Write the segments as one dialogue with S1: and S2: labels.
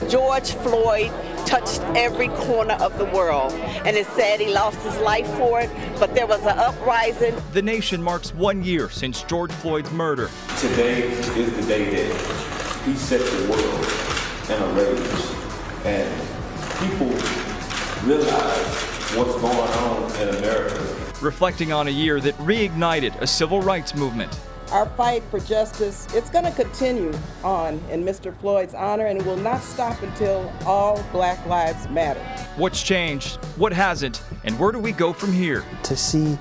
S1: George Floyd touched every corner of the world, and it's sad he lost his life for it, but there was an uprising.
S2: The nation marks 1 year since George Floyd's murder.
S3: Today is the day that he set the world in a rage, and people realize what's going on in America.
S2: Reflecting on a year that reignited a civil rights movement.
S4: Our fight for justice, it's going to continue on in Mr. Floyd's honor, and it will not stop until all Black lives matter.
S2: What's changed, what hasn't, and where do we go from here?
S5: To see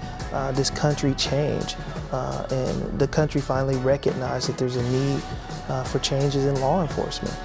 S5: this country change and the country finally recognize that there's a need for changes in law enforcement.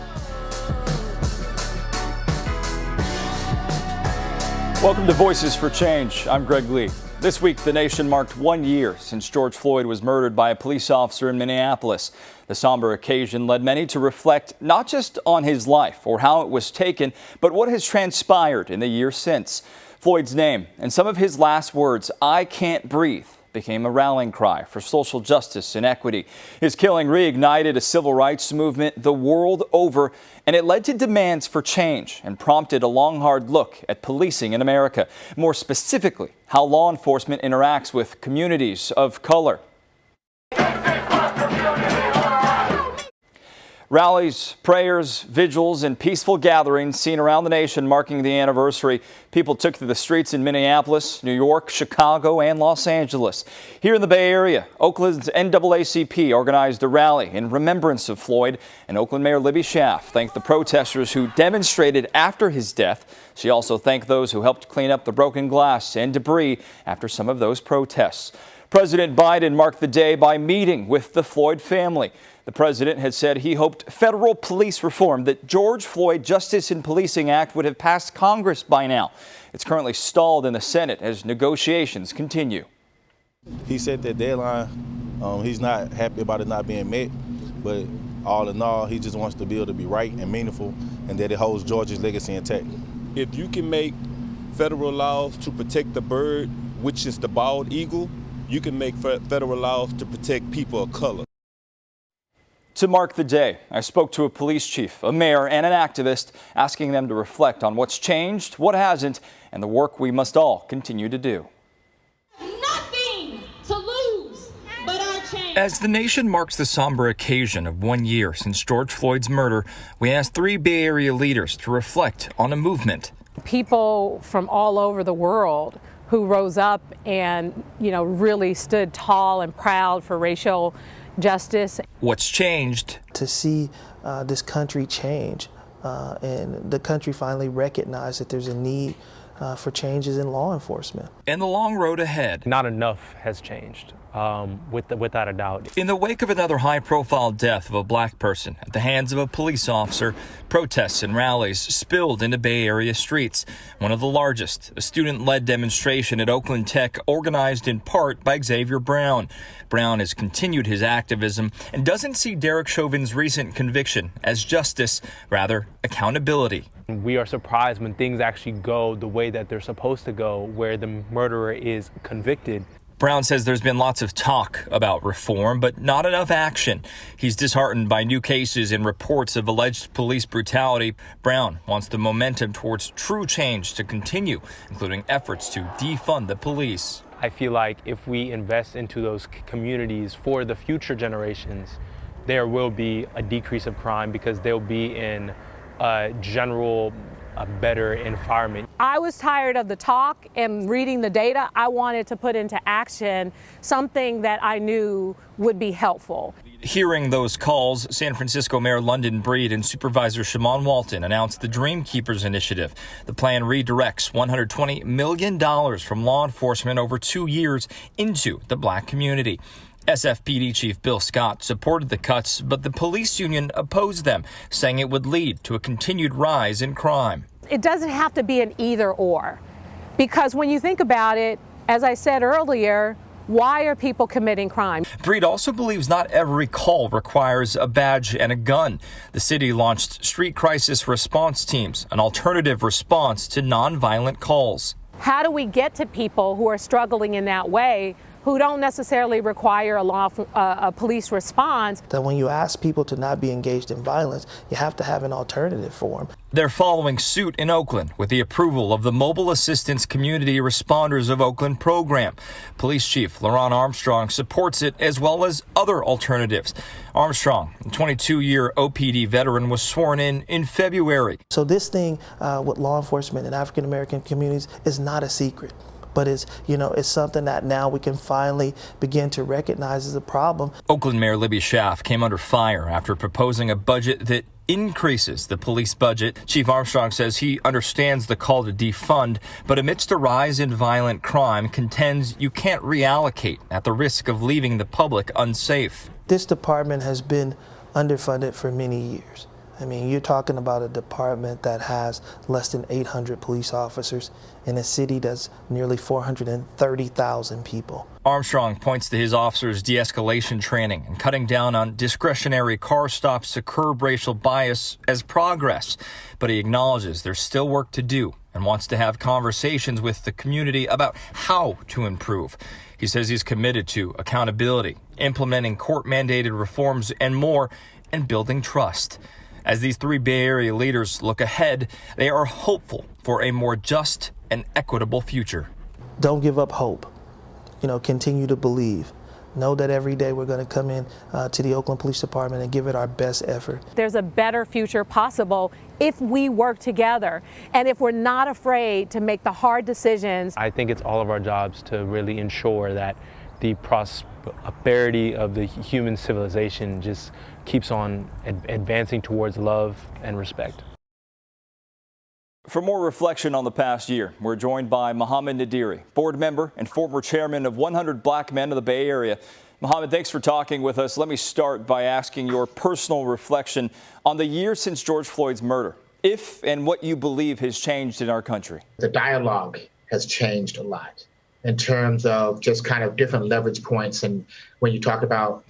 S6: Welcome to Voices for Change. I'm Greg Lee. This week, the nation marked 1 year since George Floyd was murdered by a police officer in Minneapolis. The somber occasion led many to reflect not just on his life or how it was taken, but what has transpired in the year since. Floyd's name and some of his last words, "I can't breathe," became a rallying cry for social justice and equity. His killing reignited a civil rights movement the world over, and it led to demands for change and prompted a long, hard look at policing in America. More specifically, how law enforcement interacts with communities of color. Rallies, prayers, vigils, and peaceful gatherings seen around the nation marking the anniversary. People took to the streets in Minneapolis, New York, Chicago, and Los Angeles. Here in the Bay Area, Oakland's NAACP organized a rally in remembrance of Floyd, and Oakland Mayor Libby Schaaf thanked the protesters who demonstrated after his death. She also thanked those who helped clean up the broken glass and debris after some of those protests. President Biden marked the day by meeting with the Floyd family. The president had said he hoped federal police reform, that George Floyd Justice in Policing Act, would have passed Congress by now. It's currently stalled in the Senate as negotiations continue.
S7: He set that deadline. He's not happy about it not being met, but all in all, he just wants the bill to be right and meaningful, and that it holds George's legacy intact.
S8: If you can make federal laws to protect the bird, which is the bald eagle, you can make federal laws to protect people of color.
S6: To mark the day, I spoke to a police chief, a mayor, and an activist, asking them to reflect on what's changed, what hasn't, and the work we must all continue to do.
S9: Nothing to lose but our change.
S2: As the nation marks the somber occasion of 1 year since George Floyd's murder, we asked 3 Bay Area leaders to reflect on a movement.
S10: People from all over the world who rose up and, really stood tall and proud for racial justice.
S2: What's changed?
S5: To see this country change and the country finally recognize that there's a need for changes in law enforcement.
S2: And the long road ahead.
S11: Not enough has changed, without a doubt.
S2: In the wake of another high-profile death of a black person at the hands of a police officer, protests and rallies spilled into Bay Area streets. One of the largest, a student-led demonstration at Oakland Tech, organized in part by Xavier Brown. Brown has continued his activism and doesn't see Derek Chauvin's recent conviction as justice, rather accountability.
S11: We are surprised when things actually go the way that they're supposed to go, where the murderer is convicted.
S2: Brown says there's been lots of talk about reform, but not enough action. He's disheartened by new cases and reports of alleged police brutality. Brown wants the momentum towards true change to continue, including efforts to defund the police.
S11: I feel like if we invest into those communities for the future generations, there will be a decrease of crime because they'll be in a better environment.
S10: I was tired of the talk and reading the data. I wanted to put into action something that I knew would be helpful.
S2: Hearing those calls, San Francisco Mayor London Breed and Supervisor Shaman Walton announced the Dream Keepers Initiative. The plan redirects $120 million from law enforcement over 2 years into the black community. SFPD Chief Bill Scott supported the cuts, but the police union opposed them, saying it would lead to a continued rise in crime.
S10: It doesn't have to be an either or, because when you think about it, as I said earlier, why are people committing crime?
S2: Breed also believes not every call requires a badge and a gun. The city launched street crisis response teams, an alternative response to nonviolent calls.
S10: How do we get to people who are struggling in that way, who don't necessarily require a police response.
S5: That when you ask people to not be engaged in violence, you have to have an alternative for them.
S2: They're following suit in Oakland with the approval of the Mobile Assistance Community Responders of Oakland program. Police Chief LaRon Armstrong supports it as well as other alternatives. Armstrong, a 22-year OPD veteran, was sworn in February.
S5: So this thing with law enforcement in African American communities is not a secret. But it's something that now we can finally begin to recognize as a problem.
S2: Oakland Mayor Libby Schaaf came under fire after proposing a budget that increases the police budget. Chief Armstrong says he understands the call to defund, but amidst a rise in violent crime, contends you can't reallocate at the risk of leaving the public unsafe.
S5: This department has been underfunded for many years. I mean, you're talking about a department that has less than 800 police officers in a city that's nearly 430,000 people.
S2: Armstrong points to his officers' de-escalation training and cutting down on discretionary car stops to curb racial bias as progress. But he acknowledges there's still work to do and wants to have conversations with the community about how to improve. He says he's committed to accountability, implementing court-mandated reforms and more, and building trust. As these three Bay Area leaders look ahead, they are hopeful for a more just and equitable future.
S5: Don't give up hope. Continue to believe. Know that every day we're going to come in to the Oakland Police Department and give it our best effort.
S10: There's a better future possible if we work together and if we're not afraid to make the hard decisions.
S11: I think it's all of our jobs to really ensure that the prosperity of the human civilization just keeps on advancing towards love and respect.
S6: For more reflection on the past year, we're joined by Mohammed Nadiri, board member and former chairman of 100 Black Men of the Bay Area. Mohammed, thanks for talking with us. Let me start by asking your personal reflection on the year since George Floyd's murder, if and what you believe has changed in our country.
S12: The dialogue has changed a lot in terms of just kind of different leverage points, and when you talk about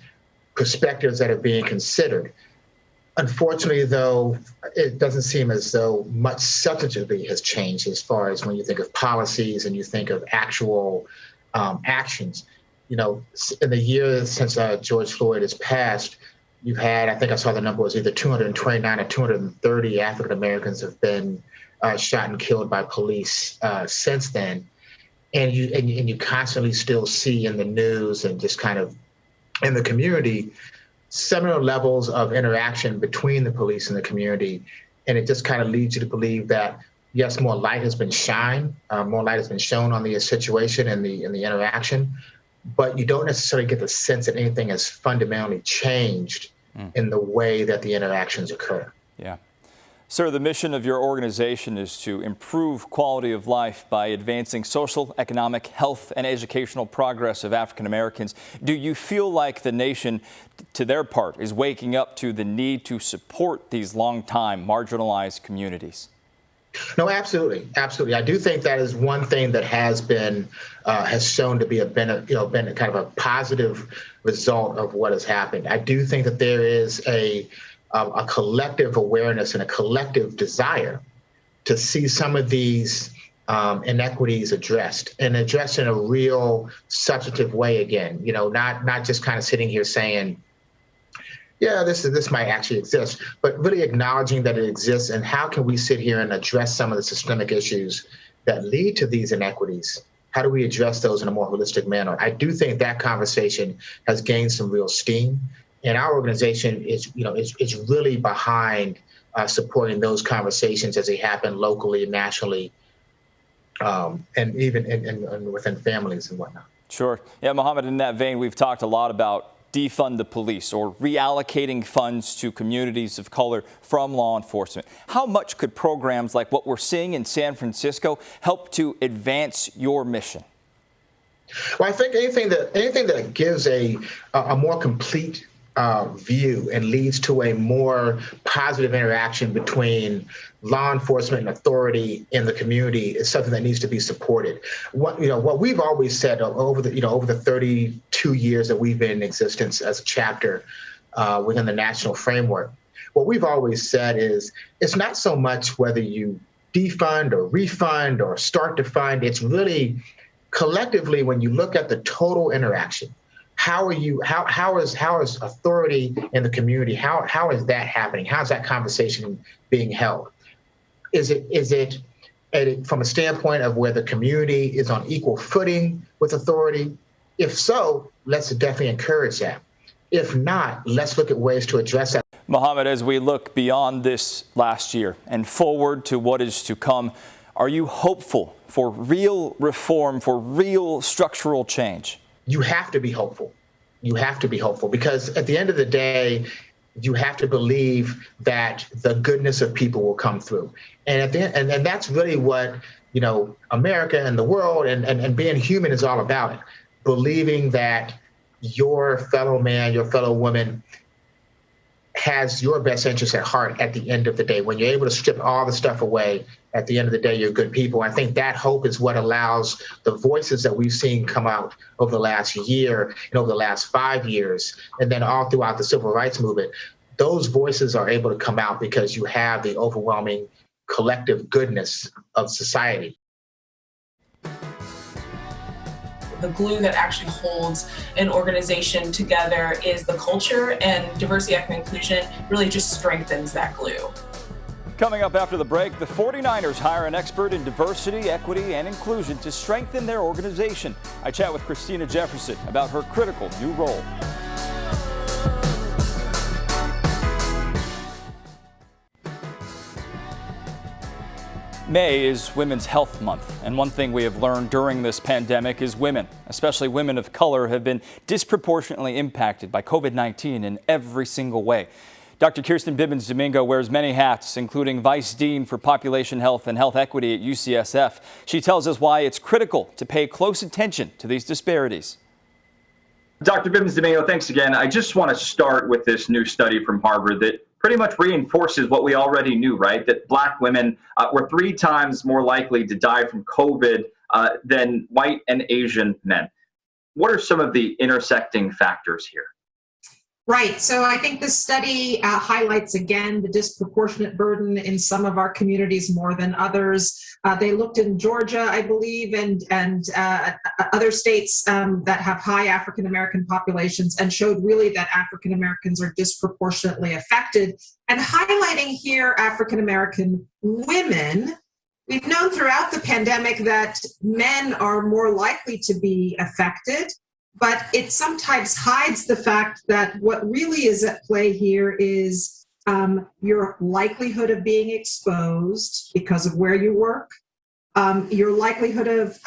S12: perspectives that are being considered. Unfortunately, though, it doesn't seem as though much substantively has changed as far as when you think of policies and you think of actual actions. In the years since George Floyd has passed, you've had, I think I saw the number was either 229 or 230 African Americans have been shot and killed by police since then. And you constantly still see in the news and just kind of in the community similar levels of interaction between the police and the community. And it just kind of leads you to believe that, yes, more light has been shown on the situation and the interaction, but you don't necessarily get the sense that anything has fundamentally changed in the way that the interactions occur.
S6: Yeah. Sir, the mission of your organization is to improve quality of life by advancing social, economic, health, and educational progress of African Americans. Do you feel like the nation, to their part, is waking up to the need to support these long-time marginalized communities?
S12: No, absolutely. Absolutely. I do think that is one thing that has shown to be been kind of a positive result of what has happened. I do think that there is a collective awareness and a collective desire to see some of these inequities addressed and addressed in a real substantive way again. Not just kind of sitting here saying, yeah, this might actually exist, but really acknowledging that it exists and how can we sit here and address some of the systemic issues that lead to these inequities? How do we address those in a more holistic manner? I do think that conversation has gained some real steam. And our organization is really behind supporting those conversations as they happen locally, nationally, and even within families and whatnot.
S6: Sure. Yeah, Mohammed, in that vein, we've talked a lot about defund the police or reallocating funds to communities of color from law enforcement. How much could programs like what we're seeing in San Francisco help to advance your mission?
S12: Well, I think anything that gives a more complete view and leads to a more positive interaction between law enforcement and authority in the community is something that needs to be supported. What we've always said over the 32 years that we've been in existence as a chapter within the national framework, what we've always said is it's not so much whether you defund or refund or start to fund, it's really collectively, when you look at the total interaction, how is authority in the community? How is that happening? How's that conversation being held? Is it from a standpoint of where the community is on equal footing with authority? If so, let's definitely encourage that. If not, let's look at ways to address that.
S6: Mohammed, as we look beyond this last year and forward to what is to come, are you hopeful for real reform, for real structural change?
S12: You have to be hopeful. You have to be hopeful because at the end of the day, you have to believe that the goodness of people will come through. And at the end, and that's really what, America and the world and being human is all about it. Believing that your fellow man, your fellow woman has your best interest at heart at the end of the day. When you're able to strip all the stuff away, at the end of the day, you're good people. I think that hope is what allows the voices that we've seen come out over the last year and over the last 5 years, and then all throughout the civil rights movement. Those voices are able to come out because you have the overwhelming collective goodness of society.
S13: The glue that actually holds an organization together is the culture, and diversity, equity, and inclusion really just strengthens that glue.
S6: Coming up after the break, the 49ers hire an expert in diversity, equity, and inclusion to strengthen their organization. I chat with Christina Jefferson about her critical new role. May is Women's Health Month, and one thing we have learned during this pandemic is women, especially women of color, have been disproportionately impacted by COVID-19 in every single way. Dr. Kirsten Bibbins-Domingo wears many hats, including Vice Dean for Population Health and Health Equity at UCSF. She tells us why it's critical to pay close attention to these disparities.
S14: Dr. Bibbins-Domingo, thanks again. I just want to start with this new study from Harvard that pretty much reinforces what we already knew, right? That Black women were 3 times more likely to die from COVID than white and Asian men. What are some of the intersecting factors here?
S15: Right. So I think this study highlights again the disproportionate burden in some of our communities more than others. They looked in Georgia, I believe, and other states that have high African American populations, and showed really that African Americans are disproportionately affected. And highlighting here African American women, we've known throughout the pandemic that men are more likely to be affected. But it sometimes hides the fact that what really is at play here is your likelihood of being exposed because of where you work, your likelihood of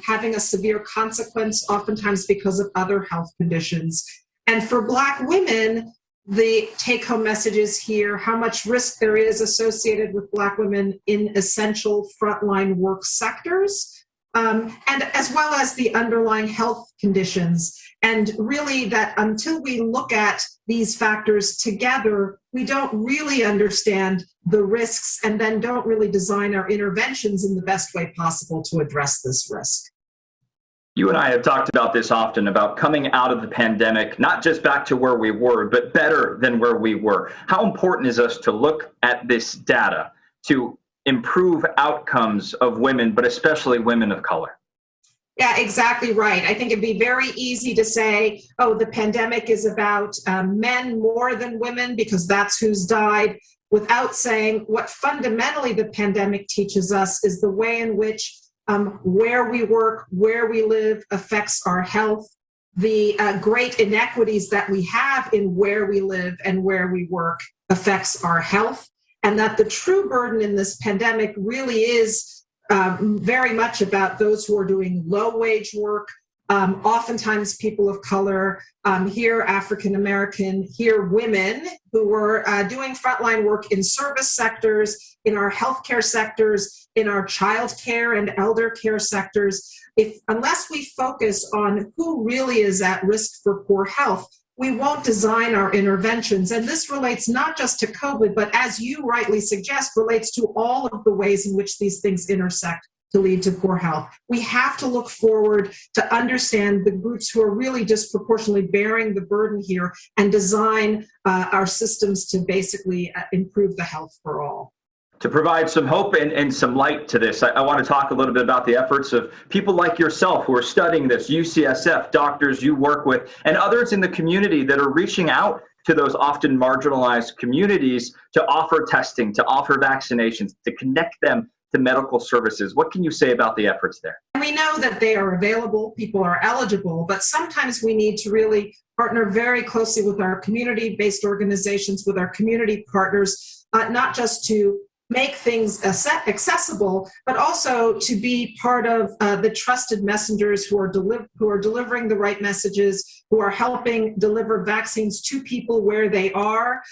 S15: having a severe consequence, oftentimes because of other health conditions. And for Black women, the take-home message is here, how much risk there is associated with Black women in essential frontline work sectors. And as well as the underlying health conditions. And really that until we look at these factors together, we don't really understand the risks and then don't really design our interventions in the best way possible to address this risk.
S14: You and I have talked about this often, about coming out of the pandemic, not just back to where we were, but better than where we were. How important is us to look at this data to improve outcomes of women, but especially women of color?
S15: Yeah, exactly right. I think it'd be very easy to say, oh, the pandemic is about men more than women because that's who's died, without saying what fundamentally the pandemic teaches us is the way in which where we work, where we live affects our health, the great inequities that we have in where we live and where we work affects our health. And that the true burden in this pandemic really is very much about those who are doing low-wage work, oftentimes people of color, here African American, here women who were doing frontline work in service sectors, in our healthcare sectors, in our child care and elder care sectors. Unless we focus on who really is at risk for poor health, we won't design our interventions. And this relates not just to COVID, but as you rightly suggest, relates to all of the ways in which these things intersect to lead to poor health. We have to look forward to understand the groups who are really disproportionately bearing the burden here and design our systems to basically improve the health for all.
S14: To provide some hope and some light to this, I want to talk a little bit about the efforts of people like yourself who are studying this, UCSF, doctors you work with, and others in the community that are reaching out to those often marginalized communities to offer testing, to offer vaccinations, to connect them to medical services. What can you say about the efforts there?
S15: We know that they are available, people are eligible, but sometimes we need to really partner very closely with our community-based organizations, with our community partners, not just to make things accessible, but also to be part of the trusted messengers who are delivering the right messages, who are helping deliver vaccines to people where they are,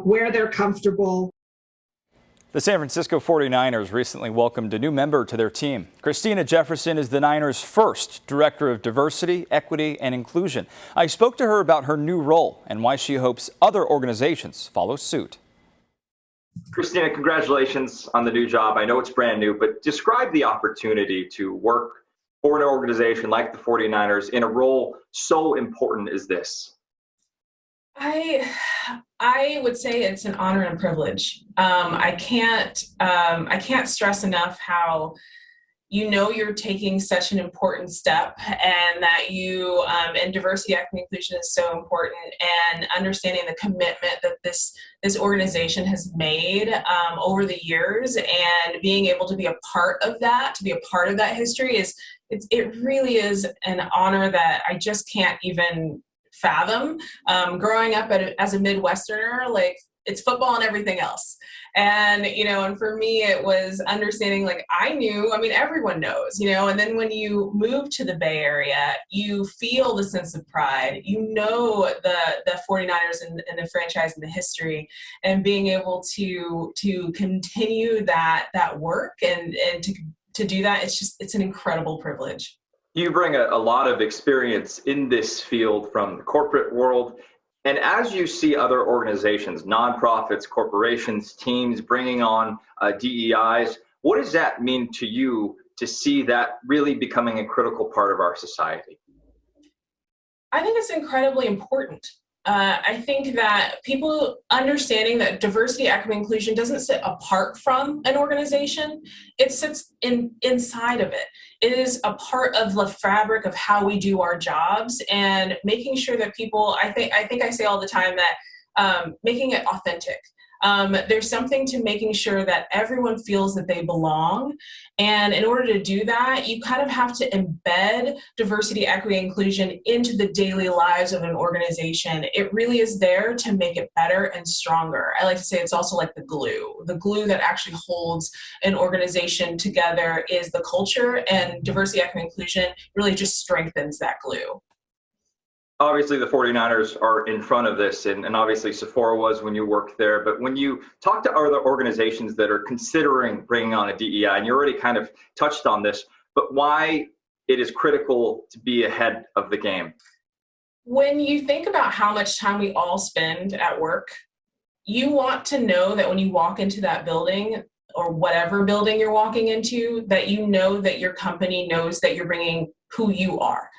S15: where they're comfortable.
S6: The San Francisco 49ers recently welcomed a new member to their team. Christina Jefferson is the Niners' first Director of Diversity, Equity, and Inclusion. I spoke to her about her new role and why she hopes other organizations follow suit.
S14: Christina, congratulations on the new job. I know it's brand new, but describe the opportunity to work for an organization like the 49ers in a role so important as this.
S13: I would say it's an honor and privilege. I can't stress enough how you're taking such an important step, and that and diversity, equity, inclusion is so important, and understanding the commitment that this organization has made over the years, and being able to be a part of that, history it really is an honor that I just can't even fathom. Growing up as a Midwesterner, like, it's football and everything else. And, and for me, it was understanding, like, everyone knows, and then when you move to the Bay Area, you feel the sense of pride, the 49ers and the franchise and the history, and being able to continue that work and to do that, it's an incredible privilege.
S14: You bring a lot of experience in this field from the corporate world. And as you see other organizations, nonprofits, corporations, teams bringing on DEIs, what does that mean to you to see that really becoming a critical part of our society?
S13: I think it's incredibly important. I think that people understanding that diversity, equity, inclusion doesn't sit apart from an organization. It sits inside of it. It is a part of the fabric of how we do our jobs, and making sure that people, I think I say all the time that making it authentic. There's something to making sure that everyone feels that they belong. And in order to do that, you kind of have to embed diversity, equity, inclusion into the daily lives of an organization. It really is there to make it better and stronger. I like to say it's also like the glue that actually holds an organization together is the culture, and diversity, equity, inclusion really just strengthens that glue.
S14: Obviously, the 49ers are in front of this, and obviously Sephora was when you worked there. But when you talk to other organizations that are considering bringing on a DEI, and you already kind of touched on this, but why it is critical to be ahead of the game?
S13: When you think about how much time we all spend at work, you want to know that when you walk into that building, or whatever building you're walking into, that you know that your company knows that you're bringing who you are.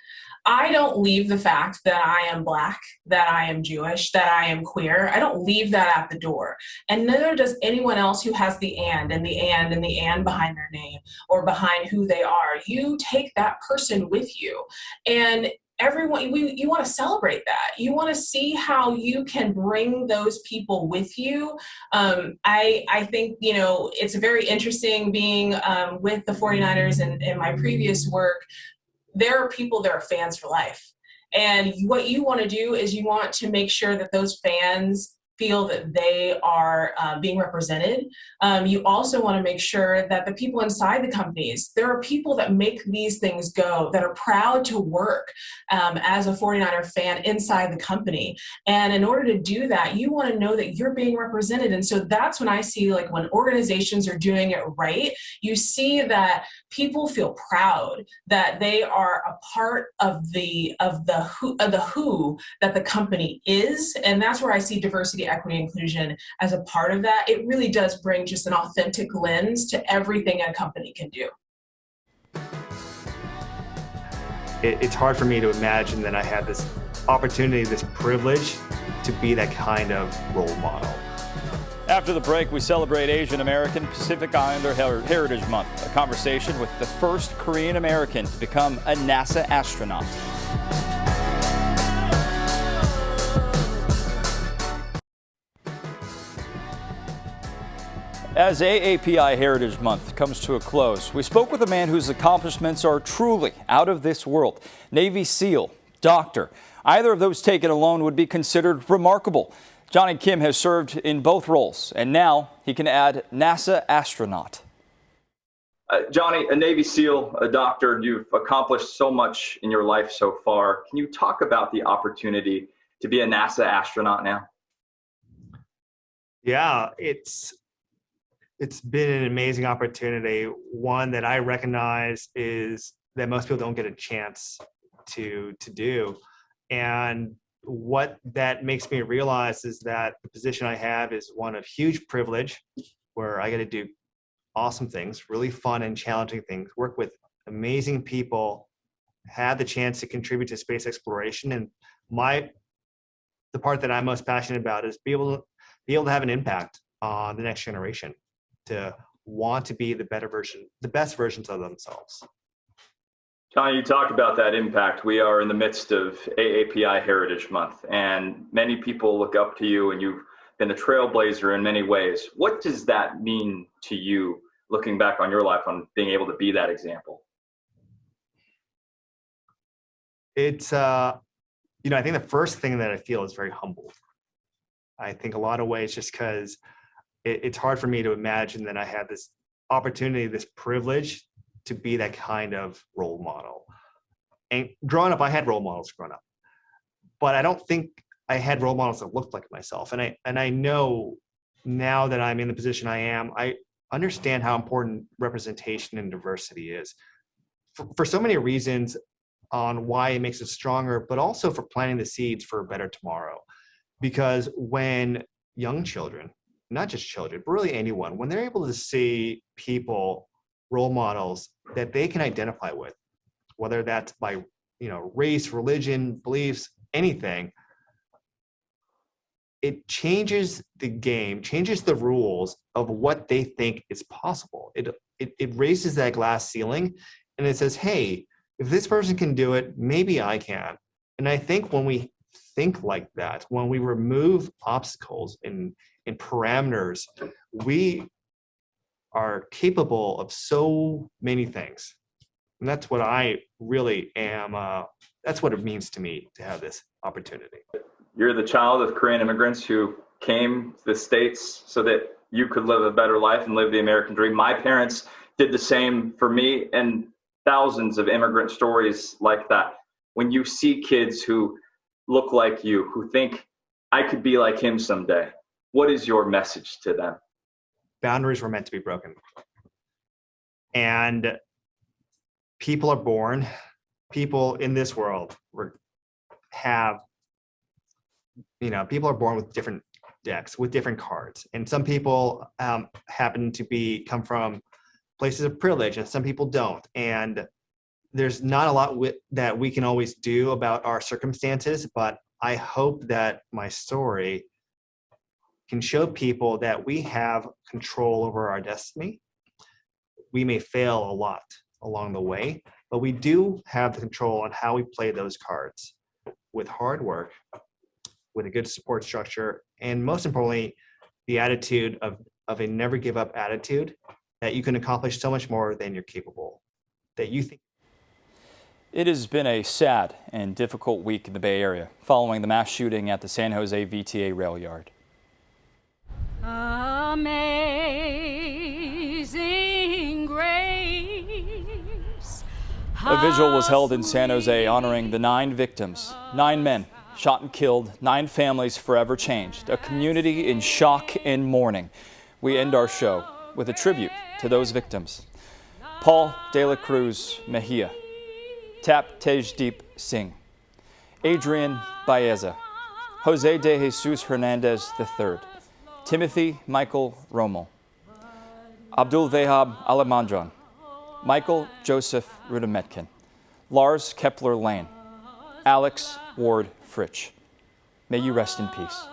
S13: I don't leave the fact that I am Black, that I am Jewish, that I am queer. I don't leave that at the door. And neither does anyone else who has the and behind their name or behind who they are. You take that person with you. And everyone, you want to celebrate that. You want to see how you can bring those people with you. I think, it's very interesting being with the 49ers and in my previous work. There are people that are fans for life. And what you want to do is you want to make sure that those fans feel that they are being represented. You also want to make sure that the people inside the companies, there are people that make these things go, that are proud to work as a 49er fan inside the company. And in order to do that, you want to know that you're being represented. And so that's when I see, like, when organizations are doing it right, you see that people feel proud that they are a part of the who that the company is. And that's where I see diversity, equity, inclusion as a part of that. It really does bring just an authentic lens to everything a company can do.
S16: It's hard for me to imagine that I had this opportunity, this privilege to be that kind of role model.
S6: After the break, we celebrate Asian American Pacific Islander Heritage Month, a conversation with the first Korean American to become a NASA astronaut. As AAPI Heritage Month comes to a close, we spoke with a man whose accomplishments are truly out of this world. Navy SEAL, doctor. Either of those taken alone would be considered remarkable. Johnny Kim has served in both roles, and now he can add NASA astronaut.
S14: Johnny, a Navy SEAL, a doctor, you've accomplished so much in your life so far. Can you talk about the opportunity to be a NASA astronaut now?
S16: Yeah, it's been an amazing opportunity. One that I recognize is that most people don't get a chance to do. And what that makes me realize is that the position I have is one of huge privilege, where I get to do awesome things, really fun and challenging things, work with amazing people, have the chance to contribute to space exploration. And the part that I'm most passionate about is be able to have an impact on the next generation, to want to be the best versions of themselves.
S14: Johnny, you talked about that impact. We are in the midst of AAPI Heritage Month, and many people look up to you, and you've been a trailblazer in many ways. What does that mean to you, looking back on your life, on being able to be that example?
S16: It's, I think the first thing that I feel is very humbled. I think a lot of ways, just because it's hard for me to imagine that I had this opportunity, this privilege to be that kind of role model. And growing up, I had role models growing up, but I don't think I had role models that looked like myself. And I know now that I'm in the position I am, I understand how important representation and diversity is for so many reasons, on why it makes us stronger, but also for planting the seeds for a better tomorrow. Because when young children, not just children, but really anyone, when they're able to see people, role models that they can identify with, whether that's by race, religion, beliefs, anything, it changes the game, changes the rules of what they think is possible. It raises that glass ceiling, and it says, hey, if this person can do it, maybe I can. And I think when we think like that, when we remove obstacles and parameters, we are capable of so many things. And that's what I really am, that's what it means to me to have this opportunity.
S14: You're the child of Korean immigrants who came to the States so that you could live a better life and live the American dream. My parents did the same for me, and thousands of immigrant stories like that. When you see kids who look like you, who think, I could be like him someday, what is your message to them?
S16: Boundaries were meant to be broken. And people are born, people in this world people are born with different decks, with different cards. And some people happen to come from places of privilege, and some people don't. And there's not a lot that we can always do about our circumstances, but I hope that my story can show people that we have control over our destiny. We may fail a lot along the way, but we do have the control on how we play those cards with hard work, with a good support structure, and most importantly, the attitude of a never give up attitude, that you can accomplish so much more than you're capable, that you think.
S6: It has been a sad and difficult week in the Bay Area following the mass shooting at the San Jose VTA rail yard.
S17: Amazing grace.
S6: A vigil was held in San Jose honoring the 9 victims, 9 men shot and killed, 9 families forever changed, a community in shock and mourning. We end our show with a tribute to those victims. Paul De La Cruz Mejia, Tap Tejdeep Singh, Adrian Baeza, Jose de Jesus Hernandez III, Timothy Michael Rommel, Abdul Vahab Alamandran, Michael Joseph Rudametkin, Lars Kepler Lane, Alex Ward Fritsch. May you rest in peace.